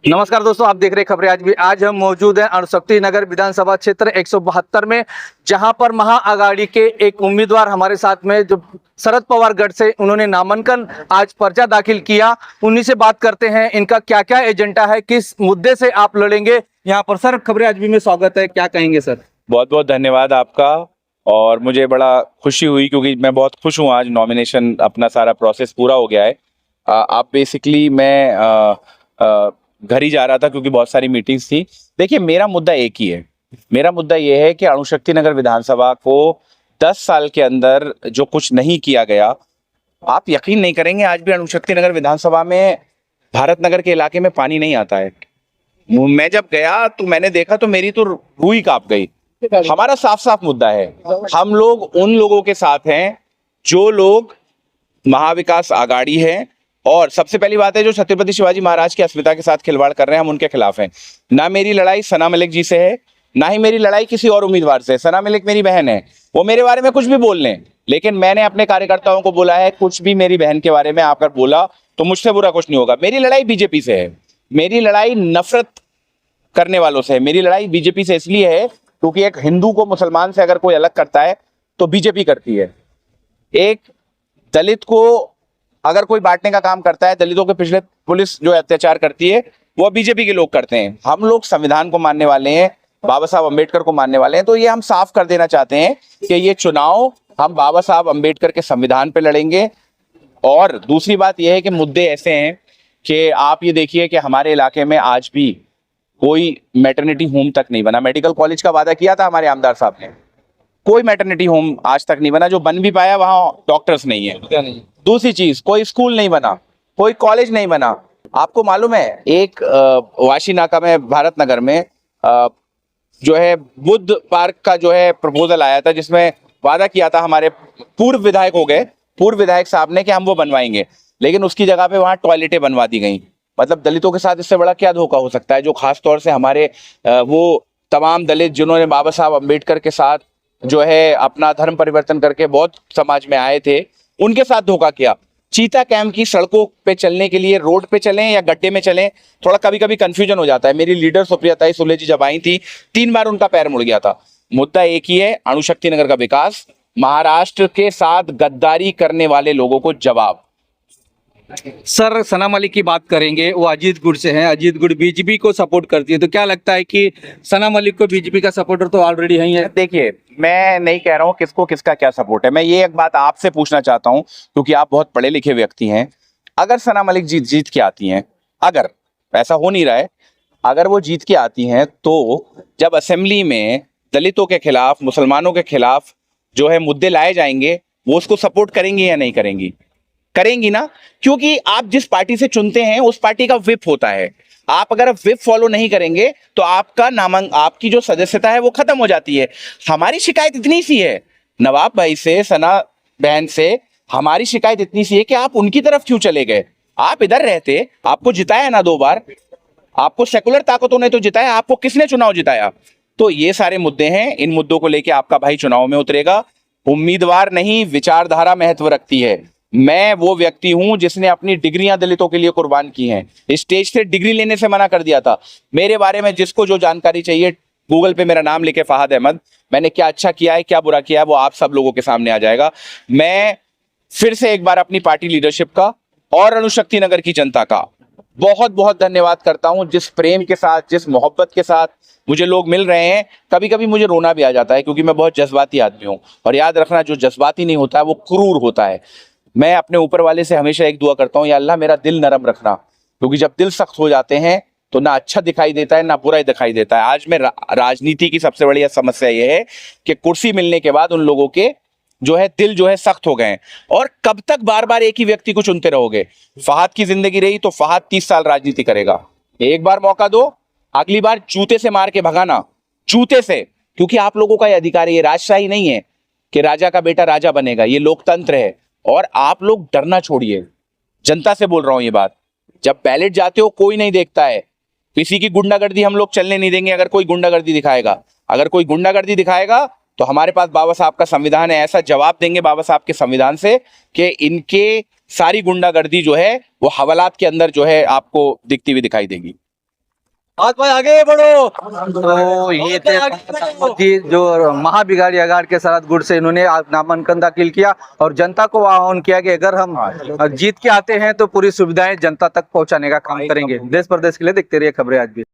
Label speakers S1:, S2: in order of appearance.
S1: नमस्कार दोस्तों, आप देख रहे हैं खबरें आज भी। आज हम मौजूद हैं अणुशक्ति नगर विधानसभा क्षेत्र 172 में, जहां पर महाअघाड़ी के एक उम्मीदवार हमारे साथ में जो शरद पवार गढ़ से उन्होंने नामांकन आज पर्चा दाखिल किया। उन्हीं से बात करते हैं, इनका क्या क्या एजेंडा है, किस मुद्दे से आप लड़ेंगे यहाँ पर। सर, खबरें आज भी में स्वागत है, क्या कहेंगे सर?
S2: बहुत बहुत धन्यवाद आपका। और मुझे बड़ा खुशी हुई क्योंकि मैं बहुत खुश हूँ। आज नॉमिनेशन अपना सारा प्रोसेस पूरा हो गया है। आप बेसिकली मैं घर ही जा रहा था क्योंकि बहुत सारी मीटिंग्स थी। देखिए, मेरा मुद्दा एक ही है। मेरा मुद्दा ये है कि अणुशक्ति नगर विधानसभा को 10 साल के अंदर जो कुछ नहीं किया गया, आप यकीन नहीं करेंगे, आज भी अणुशक्ति नगर विधानसभा में भारत नगर के इलाके में पानी नहीं आता है। मैं जब गया तो मैंने देखा तो मेरी तो रूह ही कांप गई। हमारा साफ साफ मुद्दा है, हम लोग उन लोगों के साथ हैं जो लोग महाविकास आघाड़ी है। और सबसे पहली बात है, जो छत्रपति शिवाजी महाराज की अस्मिता के साथ खिलवाड़ कर रहे हैं, हम उनके खिलाफ हैं। ना मेरी लड़ाई सना मलिक जी से है, ना ही मेरी लड़ाई किसी और उम्मीदवार से। सना मलिक मेरी बहन है, वो मेरे बारे में कुछ भी बोल लें, लेकिन मैंने अपने कार्यकर्ताओं को बोला है, कुछ भी मेरी बहन के बारे में आकर बोला तो मुझसे बुरा कुछ नहीं होगा। मेरी लड़ाई बीजेपी से है, मेरी लड़ाई नफरत करने वालों से है। मेरी लड़ाई बीजेपी से इसलिए है क्योंकि एक हिंदू को मुसलमान से अगर कोई अलग करता है तो बीजेपी करती है। एक दलित को अगर कोई बांटने का काम करता है, दलितों के पिछले पुलिस जो अत्याचार करती है, वो बीजेपी के लोग करते हैं। हम लोग संविधान को मानने वाले हैं, बाबा साहब अंबेडकर को मानने वाले हैं। तो ये हम साफ कर देना चाहते हैं कि ये चुनाव हम बाबा साहब अंबेडकर के संविधान पे लड़ेंगे। और दूसरी बात यह है कि मुद्दे ऐसे हैं कि आप ये देखिए कि हमारे इलाके में आज भी कोई मैटरनिटी होम तक नहीं बना। मेडिकल कॉलेज का वादा किया था हमारे आमदार साहब ने, कोई मैटरनिटी होम आज तक नहीं बना। जो बन भी पाया वहां डॉक्टर्स नहीं है। दूसरी चीज, कोई स्कूल नहीं बना, कोई कॉलेज नहीं बना। आपको मालूम है, एक वाशी नाका में भारत नगर में जो है बुद्ध पार्क का जो है प्रपोजल आया था, जिसमें वादा किया था हमारे पूर्व विधायक हो गए, पूर्व विधायक साहब ने, कि हम वो बनवाएंगे, लेकिन उसकी जगह पे वहां टॉयलेटें बनवा दी गई। मतलब दलितों के साथ इससे बड़ा क्या धोखा हो सकता है? जो खास तौर से हमारे वो तमाम दलित जिन्होंने बाबा साहब अंबेडकर के साथ जो है अपना धर्म परिवर्तन करके बहुत समाज में आए थे, उनके साथ धोखा किया। चीता कैंप की सड़कों पे चलने के लिए रोड पे चलें या गड्ढे में चलें, थोड़ा कभी कभी कंफ्यूजन हो जाता है। मेरी लीडर सुप्रिया सुले जी जब आई थी, 3 बार उनका पैर मुड़ गया था। मुद्दा एक ही है, अणुशक्ति नगर का विकास। महाराष्ट्र के साथ गद्दारी करने वाले लोगों को जवाब।
S1: सर, सना मलिक की बात करेंगे, वो अजीत गुट से हैं। अजीत गुट बीजेपी को सपोर्ट करती है, तो क्या लगता है कि सना मलिक को बीजेपी का सपोर्टर तो ऑलरेडी है ही है?
S2: देखिए, मैं नहीं कह रहा हूं किसको किसका क्या सपोर्ट है। मैं ये एक बात आपसे पूछना चाहता हूं क्योंकि आप बहुत पढ़े लिखे व्यक्ति हैं। अगर सना मलिक जीत के आती हैं, अगर ऐसा हो नहीं रहा है, अगर वो जीत के आती हैं, तो जब असेंबली में दलितों के खिलाफ, मुसलमानों के खिलाफ जो है मुद्दे लाए जाएंगे, वो उसको सपोर्ट करेंगी या नहीं करेंगी? करेंगी ना, क्योंकि आप जिस पार्टी से चुनते हैं उस पार्टी का विप होता है। आप अगर विप फॉलो नहीं करेंगे तो आपकी जो सदस्यता है वो खत्म हो जाती है। हमारी शिकायत इतनी सी है नवाब भाई से, सना बहन से, हमारी शिकायत इतनी सी है कि आप उनकी तरफ क्यों चले गए? आप इधर रहते, आपको जिताया ना 2 बार, आपको सेकुलर ताकतों ने तो जिताया, आपको किसने चुनाव जिताया? तो ये सारे मुद्दे हैं, इन मुद्दों को लेकर आपका भाई चुनाव में उतरेगा। उम्मीदवार नहीं, विचारधारा महत्व रखती है। मैं वो व्यक्ति हूं जिसने अपनी डिग्रियां दलितों के लिए कुर्बान की हैं। स्टेज से डिग्री लेने से मना कर दिया था। मेरे बारे में जिसको जो जानकारी चाहिए, गूगल पे मेरा नाम लिखे फहाद अहमद, मैंने क्या अच्छा किया है, क्या बुरा किया है, वो आप सब लोगों के सामने आ जाएगा। मैं फिर से एक बार अपनी पार्टी लीडरशिप का और अणुशक्ति नगर की जनता का बहुत बहुत धन्यवाद करता हूं। जिस प्रेम के साथ, जिस मोहब्बत के साथ मुझे लोग मिल रहे हैं, कभी कभी मुझे रोना भी आ जाता है क्योंकि मैं बहुत जज्बाती आदमी हूं। और याद रखना, जो जज्बाती नहीं होता है वो क्रूर होता है। मैं अपने ऊपर वाले से हमेशा एक दुआ करता हूं, या अल्लाह मेरा दिल नरम रखना, क्योंकि जब दिल सख्त हो जाते हैं तो ना अच्छा दिखाई देता है ना बुरा दिखाई देता है। आज में राजनीति की सबसे बड़ी समस्या यह है कि कुर्सी मिलने के बाद उन लोगों के जो है दिल जो है सख्त हो गए। और कब तक बार बार एक ही व्यक्ति को चुनते रहोगे? फहाद की जिंदगी रही तो फहाद 30 साल राजनीति करेगा। एक बार मौका दो, अगली बार जूते से मार के भगाना, जूते से, क्योंकि आप लोगों का यह अधिकार है। ये राजशाही नहीं है कि राजा का बेटा राजा बनेगा, ये लोकतंत्र है। और आप लोग डरना छोड़िए, जनता से बोल रहा हूं ये बात। जब बैलेट जाते हो कोई नहीं देखता है, किसी की गुंडागर्दी हम लोग चलने नहीं देंगे। अगर कोई गुंडागर्दी दिखाएगा, अगर कोई गुंडागर्दी दिखाएगा तो हमारे पास बाबा साहब का संविधान है। ऐसा जवाब देंगे बाबा साहब के संविधान से कि इनके सारी गुंडागर्दी जो है वो हवालात के अंदर जो है आपको दिखती हुई दिखाई देगी।
S3: आज भाई आगे बढ़ो।
S1: तो ये थे जी जो महाबिगाड़ी अगाड़ के शरद गुड़ से इन्होंने आज नामांकन दाखिल किया और जनता को आह्वान किया कि अगर हम जीत के आते हैं तो पूरी सुविधाएं जनता तक पहुंचाने का काम करेंगे। देश प्रदेश के लिए देखते रहिए खबरें आज भी।